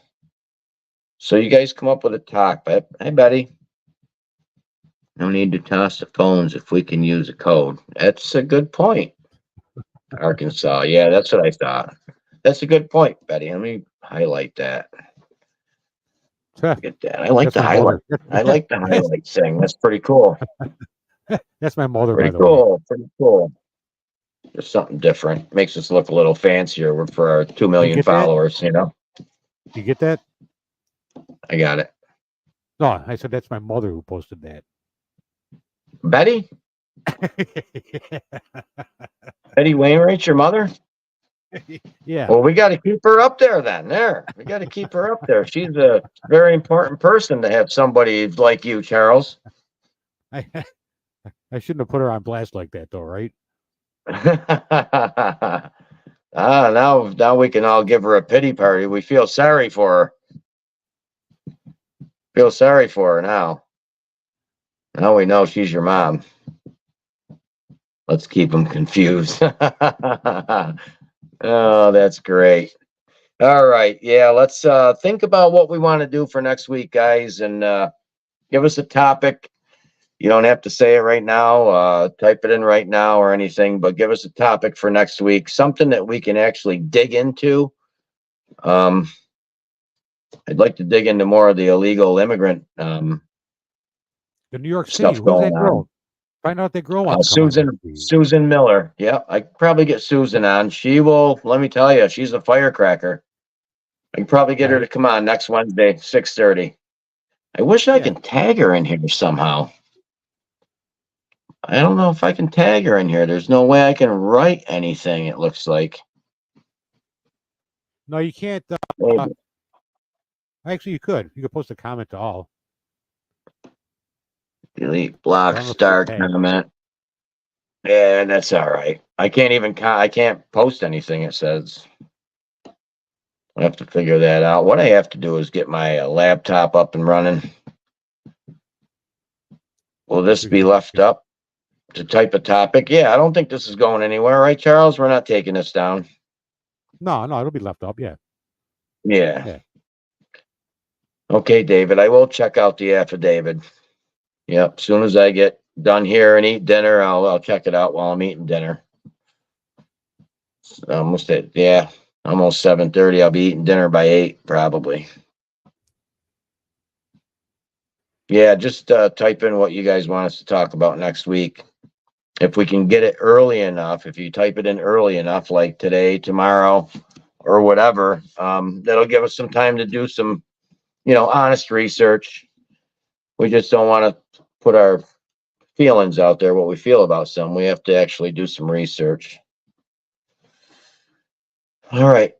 So you guys come up with a talk, but hey, Betty. No need to toss the phones if we can use a code. That's a good point. Arkansas. Yeah, that's what I thought. That's a good point, Betty. Let me highlight that. Get that. I like the highlight. I like the highlight thing. That's pretty cool. That's my mother. Pretty cool. Pretty cool. Just something different. Makes us look a little fancier for our 2 million followers, you know? You get that? I got it. No, I said that's my mother who posted that. Betty? Betty Wainwright, your mother? Yeah. Well, we got to keep her up there then. We got to keep her up there. She's a very important person to have somebody like you, Charles. I shouldn't have put her on blast like that, though, right? Now we can all give her a pity party. We feel sorry for her. Feel sorry for her now. Now we know she's your mom. Let's keep them confused. Oh, that's great. All right. Yeah, let's think about what we want to do for next week, guys, and give us a topic. You don't have to say it right now, type it in right now or anything, but give us a topic for next week, something that we can actually dig into. I'd like to dig into more of the illegal immigrant the New York City. Stuff Who's going that girl? on. Find out that girl. Susan Miller. Yeah, I could probably get Susan on. She will, let me tell you, she's a firecracker. I can probably get her to come on next Wednesday, 6:30. I wish I could tag her in here somehow. I don't know if I can tag her in here. There's no way I can write anything, it looks like. No, you can't. Actually, you could. You could post a comment to all. Delete, block, I don't know if start, you can. comment. Yeah, that's all right. I can't even, I can't post anything, it says. I have to figure that out. What I have to do is get my laptop up and running. Will this be left up to type a topic? Yeah, I don't think this is going anywhere, right, Charles? We're not taking this down. No, it'll be left up. Yeah. Yeah. Yeah. Okay, David, I will check out the affidavit. Yep, as soon as I get done here and eat dinner, I'll check it out while I'm eating dinner. Almost 7:30. I'll be eating dinner by 8, probably. Yeah, just type in what you guys want us to talk about next week. If we can get it early enough, if you type it in early enough, like today, tomorrow, or whatever, that'll give us some time to do some, honest research. We just don't want to put our feelings out there, what we feel about some. We have to actually do some research. All right.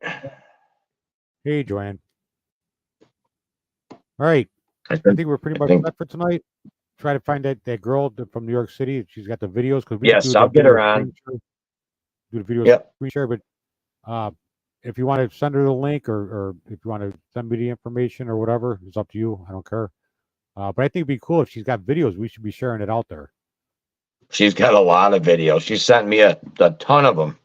Hey, Joanne. All right. I I think we're pretty much set for tonight. Try to find that girl from New York City. She's got the videos. Yes, I'll get her on. Do the video Yep. screen share. But if you want to send her the link or if you want to send me the information or whatever, it's up to you. I don't care. But I think it'd be cool if she's got videos. We should be sharing it out there. She's got a lot of videos. She sent me a ton of them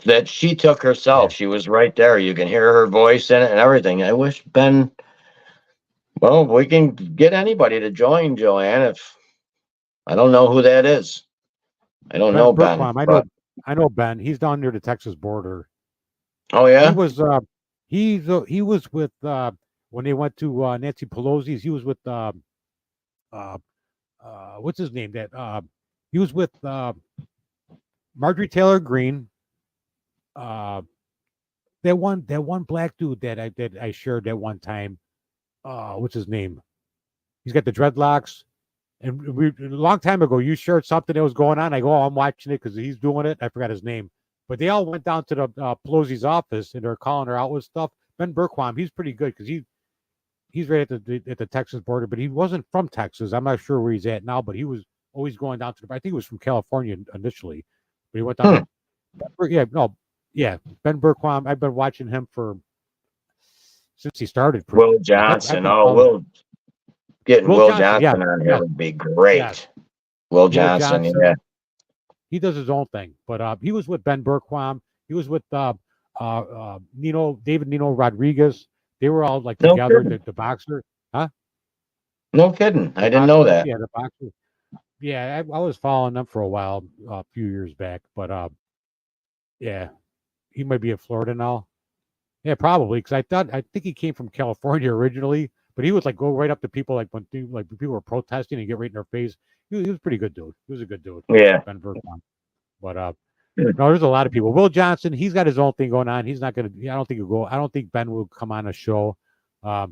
that she took herself. Yeah. She was right there. You can hear her voice in it and everything. I wish Ben, well, we can get anybody to join, Joanne. If I don't know who that is. I don't know Ben. Berquam. I know Ben. He's down near the Texas border. Oh yeah. He was he was with when they went to Nancy Pelosi's. He was with what's his name? That he was with Marjorie Taylor Greene. That one black dude that I shared that one time. What's his name? He's got the dreadlocks. And a long time ago, you shared something that was going on. I go, oh, I'm watching it because he's doing it. I forgot his name. But they all went down to the Pelosi's office and they're calling her out with stuff. Ben Berquam, he's pretty good because he's right at the Texas border, but he wasn't from Texas. I'm not sure where he's at now, but he was always going down to I think he was from California initially, but he went down. Ben Berquam. I've been watching him since he started. Will Johnson. Will Johnson on here would be great. Yes. Will Johnson, yeah. He does his own thing, but he was with Ben Berquam. He was with David Nino Rodriguez. They were all like together, the boxer. Huh? No kidding. I didn't know that. Yeah, the boxer. Yeah, I was following them for a while, a few years back, but yeah, he might be in Florida now. Yeah, probably, because I think he came from California originally, but he would like go right up to people like when people were protesting and get right in their face. He was a pretty good dude. He was a good dude. Yeah. Ben Berquam. But no, there's a lot of people. Will Johnson, he's got his own thing going on. He's not gonna. I don't think he'll go. I don't think Ben will come on a show. Yeah,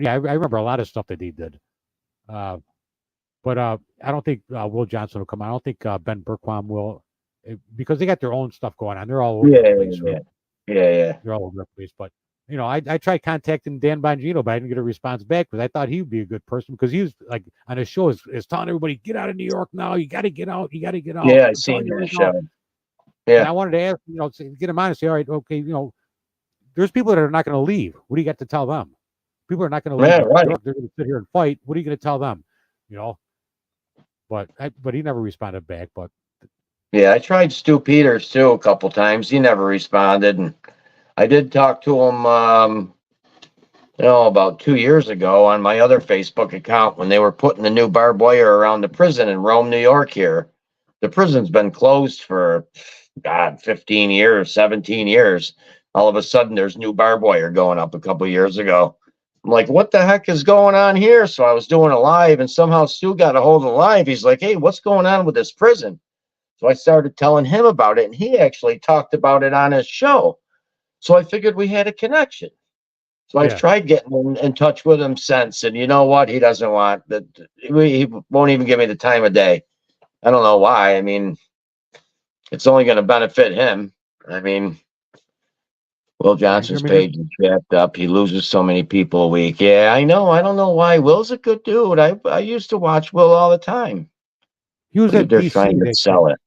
I remember a lot of stuff that he did. But I don't think Will Johnson will come on. I don't think Ben Berquam will, because they got their own stuff going on. They're all over the place. Yeah. They're all over the place. But I tried contacting Dan Bongino, but I didn't get a response back because I thought he would be a good person because he was like on his show is telling everybody, get out of New York now. You got to get out. You got to get out. Yeah, I seen your show. Yeah. And I wanted to ask, get him on and say, all right, okay, there's people that are not going to leave. What do you got to tell them? People are not going to leave. Yeah, right. They're going to sit here and fight. What are you going to tell them? But he never responded back. But yeah, I tried Stu Peters too a couple times. He never responded, and I did talk to him, about 2 years ago on my other Facebook account when they were putting the new barbed wire around the prison in Rome, New York. Here, the prison's been closed for 15 years, 17 years. All of a sudden, there's new barbed wire going up a couple years ago. I'm like, what the heck is going on here? So I was doing a live, and somehow Stu got a hold of the live. He's like, hey, what's going on with this prison? So I started telling him about it, and he actually talked about it on his show. So I figured we had a connection. So I've tried getting in touch with him since, and you know what? He doesn't want that. He won't even give me the time of day. I don't know why. I mean, it's only going to benefit him. I mean, Will Johnson's I mean, page is jacked up. He loses so many people a week. Yeah, I know. I don't know why. Will's a good dude. I used to watch Will all the time. he was at They're DC. trying to sell it.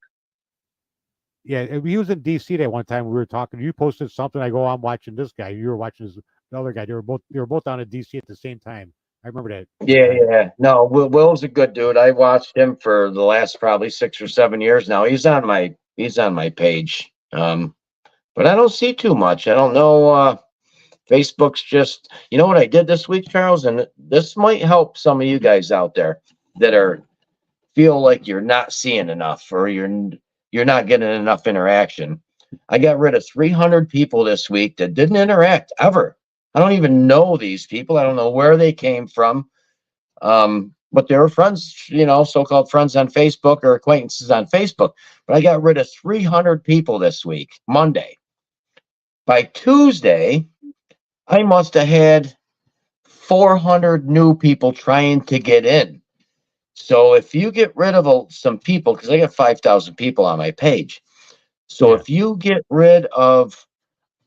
Yeah, he was in DC that one time. We were talking. You posted something. I go, I'm watching this guy. You were watching the other guy. They were both down at DC at the same time. I remember that. Yeah, yeah. No, Will's a good dude. I watched him for the last probably 6 or 7 years now. He's on my page. But I don't see too much. I don't know. Facebook's just, you know what I did this week, Charles, and this might help some of you guys out there that feel like you're not seeing enough or you're not getting enough interaction. I got rid of 300 people this week that didn't interact ever. I don't even know these people. I don't know where they came from. But they were friends, so-called friends on Facebook or acquaintances on Facebook. But I got rid of 300 people this week, Monday. By Tuesday, I must have had 400 new people trying to get in. So if you get rid of some people, because I got 5,000 people on my page. So Yeah. if you get rid of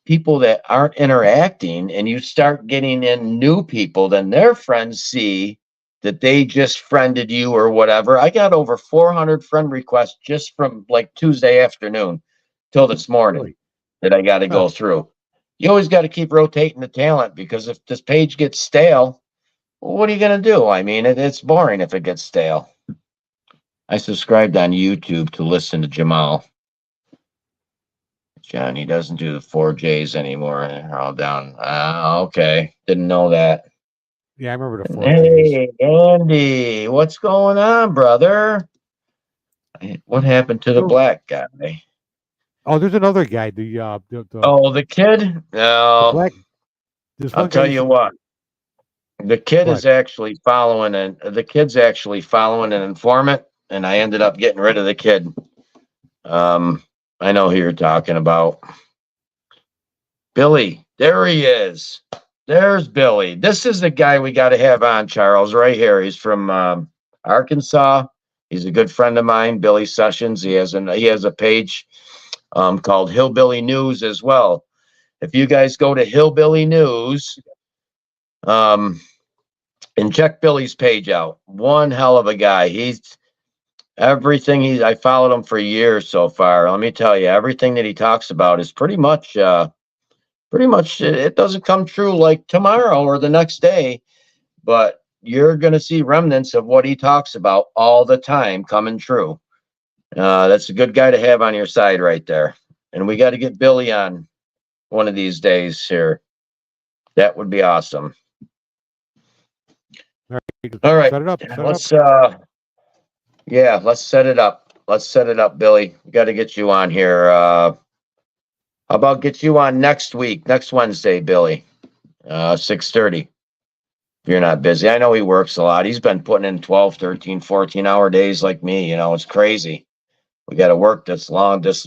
people that aren't interacting and you start getting in new people, then their friends see that they just friended you or whatever. I got over 400 friend requests just from like Tuesday afternoon till this morning Really? that I got to go through. You always got to keep rotating the talent because if this page gets stale, what are you going to do? I mean, it's boring if it gets stale. I subscribed on YouTube to listen to Jamal. John, he doesn't do the 4Js anymore. They're all down. Okay. Didn't know that. Yeah, I remember the 4Ks. Hey, Andy, what's going on, brother? What happened to the black guy? Oh, there's another guy. The kid? the No, black. This I'll one tell guy you what. The kid What? is actually following an informant, and I ended up getting rid of the kid. I know who you're talking about. Billy, there he is. There's Billy. This is the guy we got to have on, Charles, right here. He's from Arkansas. He's a good friend of mine, Billy Sessions. He has a page called Hillbilly News as well. If you guys go to Hillbilly News, and check Billy's page out. One hell of a guy. I followed him for years so far. Let me tell you, everything that he talks about is pretty much it doesn't come true like tomorrow or the next day, but you're going to see remnants of what he talks about all the time coming true. That's a good guy to have on your side right there. And we got to get Billy on one of these days here. That would be awesome. All right. Set it up. Let's set it up. Let's set it up, Billy. We got to get you on here. How about get you on next Wednesday, Billy? 6:30. If you're not busy. I know he works a lot. He's been putting in 12, 13, 14-hour days like me. It's crazy. We got to work this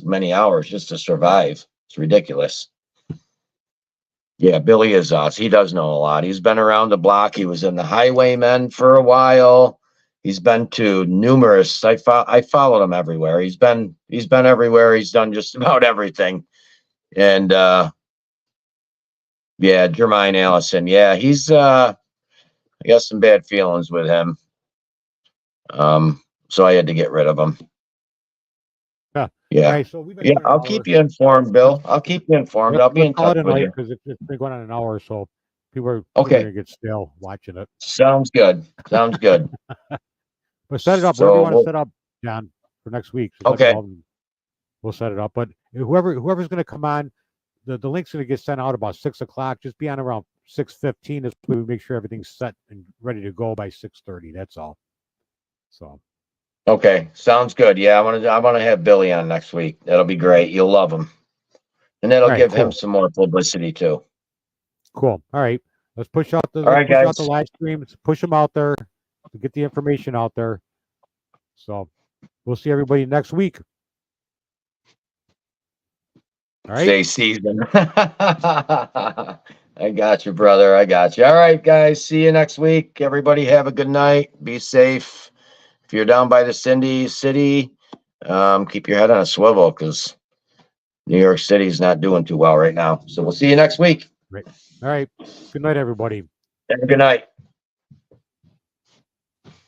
many hours just to survive. It's ridiculous. Yeah, Billy is us. He does know a lot. He's been around the block. He was in the Highwaymen for a while. He's been to numerous. I followed him everywhere. He's been everywhere. He's done just about everything. And Jermaine Allison. Yeah, he's I got some bad feelings with him. So I had to get rid of him. Yeah. All right, so we've been Yeah, going an I'll hour, keep you informed, Bill. I'll keep you informed. I'll be in touch with you. because it's been going on an hour, so people are Okay. going to get stale watching it. Sounds good. Sounds good. But set it up. So Whatever you want to we'll- set up, John, for next week. Just let me Okay. know and we'll set it up. But whoever's going to come on, the link's going to get sent out about 6:00. Just be on around 6:15. Just we make sure everything's set and ready to go by 6:30. That's all. So. Okay, sounds good. Yeah, I want to have Billy on next week. That'll be great. You'll love him, and that'll All right, give him cool. some more publicity too. Cool. All right. Let's push out the All right, push out guys. the live streams. Push them out there to get the information out there. So we'll see everybody next week. All right. Stay seasoned. I got you, brother. I got you. All right, guys. See you next week. Everybody have a good night. Be safe. If you're down by the Cindy City, keep your head on a swivel because New York City's not doing too well right now. So we'll see you next week. All right. Good night, everybody. Have a good night.